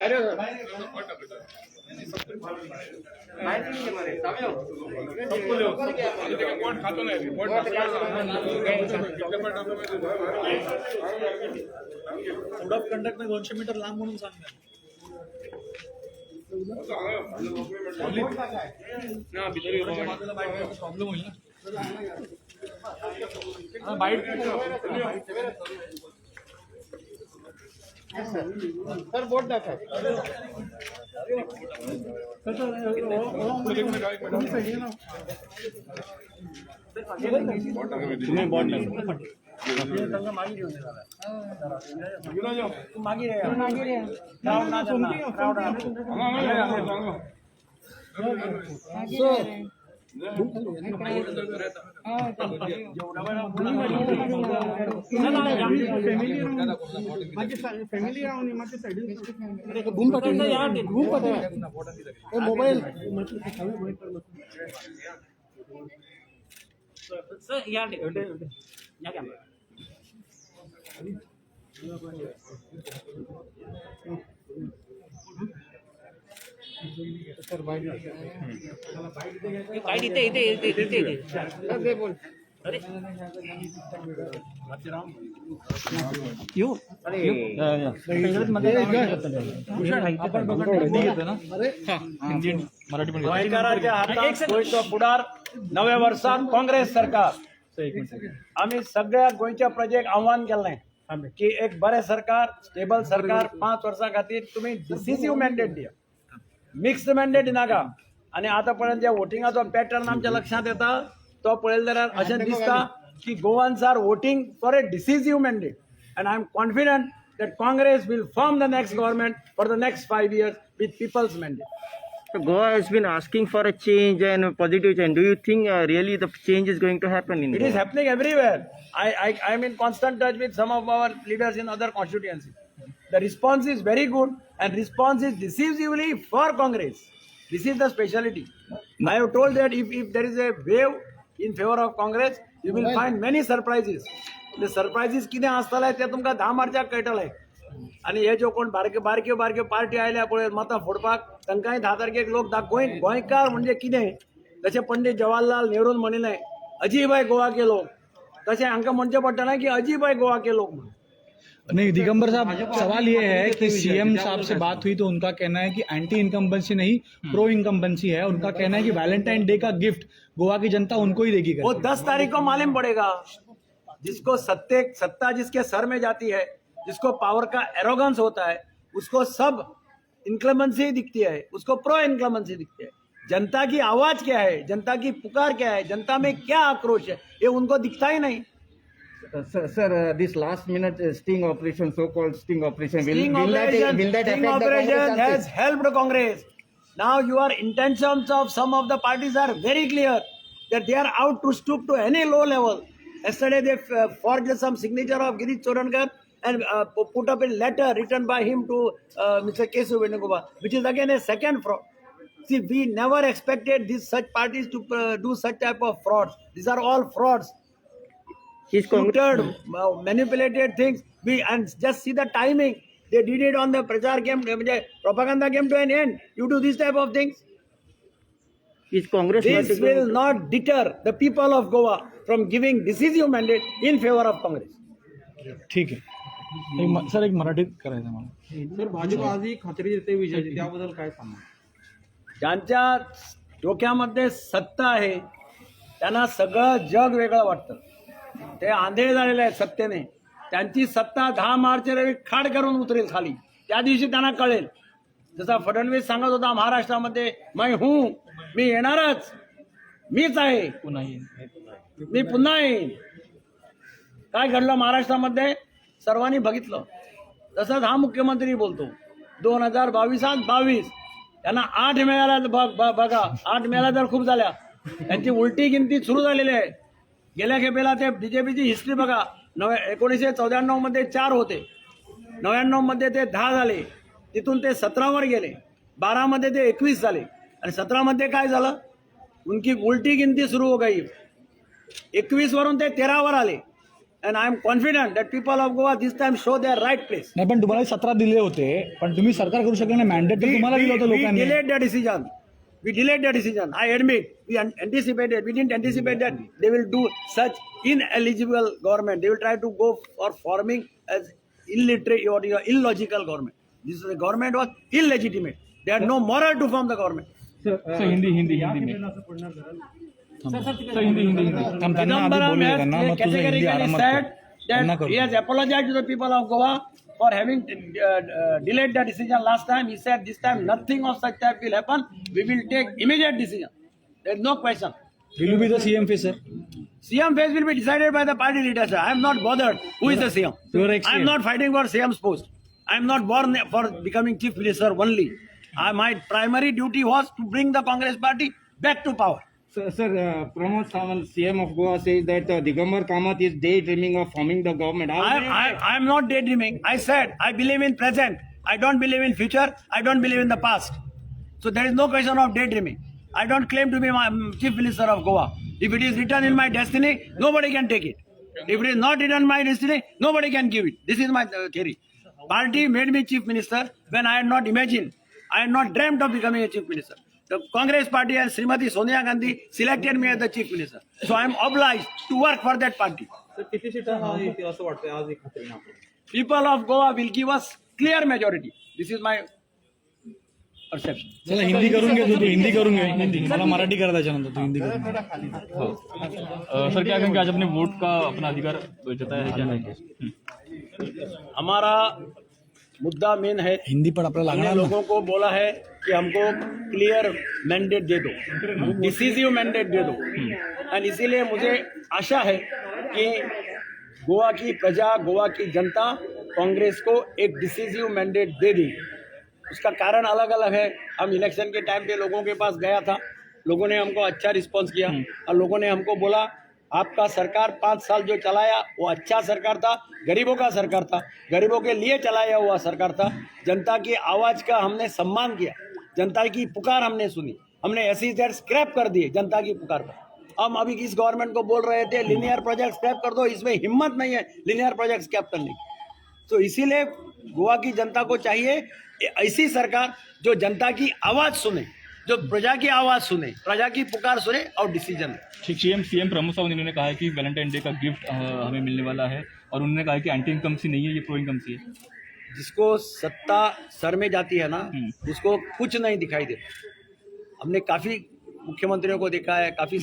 Code of conduct में 200 metre लांब म्हणून सांगणार. प्रॉब्लेम होईल ना बाईट. सर बोट दाखवा. तुम्ही बॉट मागे फॅमिली राहून मोबाईल गोंयकारांच्या हातांत गोंयचो फुडार नव्या वर्साक काँग्रेस सरकार. आम्ही सगळ्या गोंयच्या प्रजेक आव्हान केलें की एक बरें सरकार, स्टेबल सरकार 5 वर्सां खातीर तुम्ही डिसिसिव्ह मॅन्डेट दिया, मिक्स्ड मॅन्डेट दिनाका. आनी आतां पर्यंत जे वोटिंगाचो पॅटर्न आमच्या लक्षांत येता तो पळयलें जाल्यार अशें दिसता की Goans are voting for a decisive mandate. And I am confident that Congress will form the next government for the next 5 years with people's mandate. So Goa has been asking for a change and a positive change. Do you think really the change is going to happen in It Goa? is happening everywhere. I'm in constant touch with some of our leaders in other constituencies. The response is very good and response is decisively for Congress. This is the speciality. I have told that if there is a wave in favor of Congress, you will find many surprises. The surprises कितें आसतले ते तुमकां 10 मार्चाक कळटले. आनी हे जो कोण बारक्यो बारक्यो बारक्यो party आयल्या पळय मतां फोडपाक तांकांय 10 तारखेक लोक गोंयकार म्हणजे कितें, जशें पंडीत जवाहरलाल नेहरून म्हणिल्लें अजीब है गोवा के लोग, तशें हांकां म्हणचें पडटलें की अजीब है गोवा के लोग म्हणून. नहीं दिगंबर साहब, सवाल ये है कि सीएम साहब से बात हुई तो उनका कहना है कि एंटी इनकम्बेंसी नहीं प्रो इनकम्बेंसी है. उनका कहना है कि वैलेंटाइन डे का गिफ्ट गोवा की जनता उनको ही देगी. वो 10 तारीख को मालूम पड़ेगा. जिसको सत्ता जिसके सर में जाती है, जिसको पावर का एरोगेंस होता है, उसको सब इनक्लेमेंसी दिखती है, उसको प्रो इनक्लेमेंसी दिखती है. जनता की आवाज क्या है, जनता की पुकार क्या है, जनता में क्या आक्रोश है, ये उनको दिखता ही नहीं. Sir, this last minute sting operation, so-called sting operation, will that Sting affect the operation Congress? has helped Congress. Now your intentions of some of the parties are very clear that they are out to stoop to any low level. Yesterday they forged some signature of Girish Chorankar and put up a letter written by him to Mr. Kesu Venugopal, which is again a second fraud. See, we never expected such parties to do such type of frauds. These are all frauds. Tutored, manipulated things. And just see the timing. They did it on the prachar came, propaganda came to an end. You do this type of things. Is Congress This will not deter the people of Goa from giving decisive mandate in favor of Congress. ठीक आहे sir, एक मराठीत करायचं मला. Sir, Bhajap आजही खात्री देते विजयाची, त्याबद्दल काय सांगा. ज्यांच्या डोक्यामध्ये सत्ता आहे त्यांना सगळं जग वेगळं वाटतं. ते आंधळे झालेले आहेत सत्तेने. त्यांची सत्ता 10 मार्च रोजी खाड करून उतरेल खाली. त्या दिवशी त्यांना कळेल. जसा फडणवीस सांगत होता महाराष्ट्रामध्ये, मी येणारच, मीच आहे, मी पुन्हा येईन. काय घडलं महाराष्ट्रामध्ये सर्वांनी बघितलं. तसंच हा मुख्यमंत्री बोलतो 2022 त्यांना 8 मिळाल्या. बघा 8 मिळाल्या तर खूप झाल्या. त्यांची उलटी गिनती सुरू झालेली आहे. गेल्या खेपेला ते बीजेपीची हिस्ट्री बघा. 1994 मध्ये 4 होते, 99 मध्ये ते 10 झाले, तिथून ते 17 वर गेले, 12 मध्ये ते 21 झाले आणि 17 मध्ये काय झालं, उनकी उलटी गिनती सुरू हो गई. 21 वरून ते 13 वर आले. and I am confident that people of Goa this time show their right place. नाही पण तुम्हाला 17 दिले होते पण तुम्ही सरकार करू शकले नाही मॅन्डेट तर तुम्हाला दिलं होतं We लोकांनी delayed the decision. We delayed the decision. I admit we anticipated. We didn't anticipate that they will do such ineligible government. They will try to go for forming as illiterate or illogical government. This government was illegitimate. They had no moral to form the government. Hindi में हम त्यांना आधी Digambar बोलूया has त्यांना मग तुझं Hindi categorically आरामात said कर. त्यांना that करू he has apologized to the people of Goa for having delayed the decision last time. He said this time nothing of such type will happen. We will take immediate decision. There is no question. Will you be the CM face, sir? CM phase will be decided by the party leaders. I am not bothered who is the CM. You are ex-CM. I am not fighting for CM's post. I am not born for becoming chief minister only. My primary duty was to bring the Congress party back to power. Sir, Pramod Sawant, CM of Goa, says that Digambar Kamat is daydreaming of forming the government. I am not daydreaming. I said I believe in present. I don't believe in future. I don't believe in the past. So there is no question of daydreaming. I don't claim to be my chief minister of Goa. If it is written in my destiny, nobody can take it. If it is not written in my destiny, nobody can give it. This is my theory. Party made me chief minister when I had not imagined. I had not dreamt of becoming a chief minister. The Congress party and Srimati Sonia Gandhi selected me as the chief minister. So I am obliged to work for that party. तर किती सीटांना येतील असं वाटतंय आज एक खात्रीने आपल्याला? People of Goa will give us clear majority. This is my perception. चला हिंदी करून घे तू हिंदी करून घे मला मराठी करा त्याच्यानंतर तू हिंदी करून सर क्या कहेंगे आज अपने वोट का अपना अधिकार जताया है क्या नहीं? हमारा मुद्दा मेन है हिंदी पण आपल्याला हमने लागणार ना लोगों को बोला है कि हमको क्लियर मैंडेट दे दो, डिसीजिव मैंडेट दे दो, और इसीलिए मुझे आशा है कि गोवा की प्रजा, गोवा की जनता कांग्रेस को एक डिसीजिव मैंडेट दे दी। उसका कारण अलग अलग है। हम इलेक्शन के टाइम पे लोगों के पास गया था, लोगों ने हमको अच्छा रिस्पॉन्स किया और लोगों ने हमको बोला आपका सरकार 5 साल जो चलाया वो अच्छा सरकार था, गरीबों का सरकार था, गरीबों के लिए चलाया हुआ सरकार था। जनता की आवाज़ का हमने सम्मान किया, जनता की पुकार हमने सुनी, हमने ऐसी देर स्क्रैप कर दिए जनता की पुकार पर। हम अभी इस गवर्नमेंट को बोल रहे थे लिनियर प्रोजेक्ट स्क्रैप कर दो, इसमें हिम्मत नहीं है लिनियर प्रोजेक्ट स्क्रैप करने की। तो इसीलिए गोवा की जनता को चाहिए ऐसी सरकार जो जनता की आवाज़ सुने, जो प्रजा की आवाज़ सुने, प्रजा की पुकार सुने और डिसीजन। सीएम प्रमोद सावंत इन्होंने कहा है कि वैलेंटाइन डे का गिफ्ट हमें मिलने वाला है और उन्होंने कहा है कि एंटी इनकमसी नहीं है, ये प्रो इनकमसी है। जिसको सत्ता सर में जाती है ना, उसको कुछ नहीं दिखाई देता। हमने काफ़ी मुख्यमंत्रियों को देखा है, काफ़ी